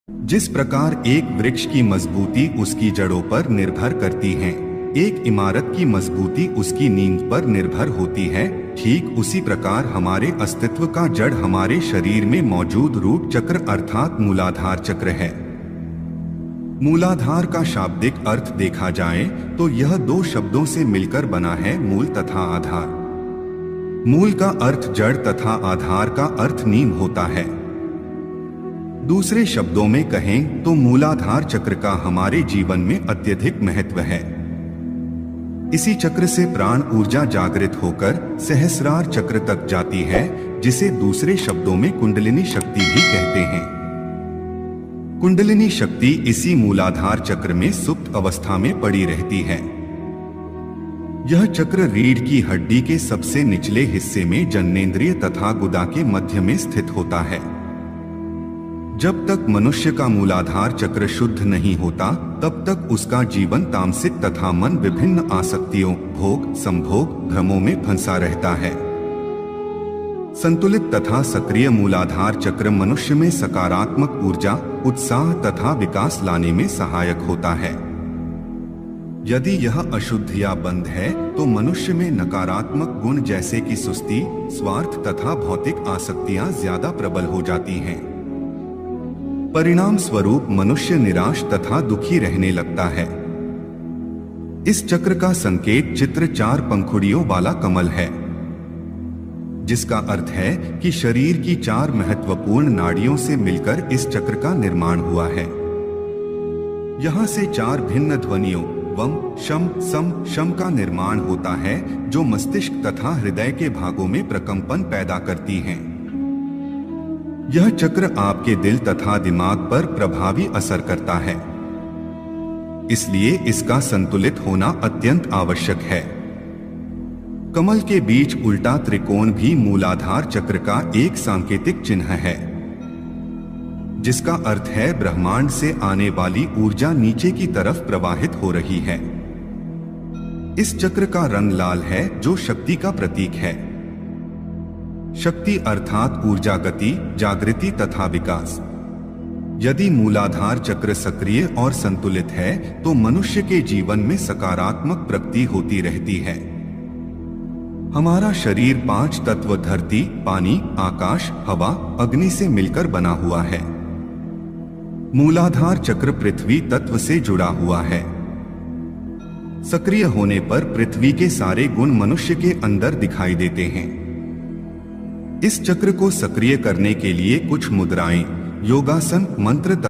जिस प्रकार एक वृक्ष की मजबूती उसकी जड़ों पर निर्भर करती है, एक इमारत की मजबूती उसकी नींव पर निर्भर होती है, ठीक उसी प्रकार हमारे अस्तित्व का जड़ हमारे शरीर में मौजूद रूट चक्र अर्थात मूलाधार चक्र है। मूलाधार का शाब्दिक अर्थ देखा जाए तो यह दो शब्दों से मिलकर बना है, मूल तथा आधार। मूल का अर्थ जड़ तथा आधार का अर्थ नींव होता है। दूसरे शब्दों में कहें तो मूलाधार चक्र का हमारे जीवन में अत्यधिक महत्व है। इसी चक्र से प्राण ऊर्जा जागृत होकर सहस्रार चक्र तक जाती है, जिसे दूसरे शब्दों में कुंडलिनी शक्ति भी कहते हैं। कुंडलिनी शक्ति इसी मूलाधार चक्र में सुप्त अवस्था में पड़ी रहती है। यह चक्र रीढ़ की हड्डी के सबसे निचले हिस्से में जननेंद्रिय तथा गुदा के मध्य में स्थित होता है। जब तक मनुष्य का मूलाधार चक्र शुद्ध नहीं होता, तब तक उसका जीवन तामसिक तथा मन विभिन्न आसक्तियों, भोग, संभोग, भ्रमों में फंसा रहता है। संतुलित तथा सक्रिय मूलाधार चक्र मनुष्य में सकारात्मक ऊर्जा, उत्साह तथा विकास लाने में सहायक होता है। यदि यह अशुद्ध या बंद है तो मनुष्य में नकारात्मक गुण जैसे कि सुस्ती, स्वार्थ तथा भौतिक आसक्तियां ज्यादा प्रबल हो जाती हैं। परिणाम स्वरूप मनुष्य निराश तथा दुखी रहने लगता है। इस चक्र का संकेत चित्र 4 पंखुड़ियों वाला कमल है, जिसका अर्थ है कि शरीर की 4 महत्वपूर्ण नाड़ियों से मिलकर इस चक्र का निर्माण हुआ है। यहाँ से 4 भिन्न ध्वनियों वम, शम, सम, शम का निर्माण होता है, जो मस्तिष्क तथा हृदय के भागों में प्रकंपन पैदा करती हैं। यह चक्र आपके दिल तथा दिमाग पर प्रभावी असर करता है, इसलिए इसका संतुलित होना अत्यंत आवश्यक है। कमल के बीच उल्टा त्रिकोण भी मूलाधार चक्र का एक सांकेतिक चिन्ह है, जिसका अर्थ है ब्रह्मांड से आने वाली ऊर्जा नीचे की तरफ प्रवाहित हो रही है। इस चक्र का रंग लाल है, जो शक्ति का प्रतीक है। शक्ति अर्थात ऊर्जा, गति, जागृति तथा विकास। यदि मूलाधार चक्र सक्रिय और संतुलित है तो मनुष्य के जीवन में सकारात्मक प्रगति होती रहती है। हमारा शरीर 5 तत्व धरती, पानी, आकाश, हवा, अग्नि से मिलकर बना हुआ है। मूलाधार चक्र पृथ्वी तत्व से जुड़ा हुआ है। सक्रिय होने पर पृथ्वी के सारे गुण मनुष्य के अंदर दिखाई देते हैं। इस चक्र को सक्रिय करने के लिए कुछ मुद्राएं, योगासन, मंत्र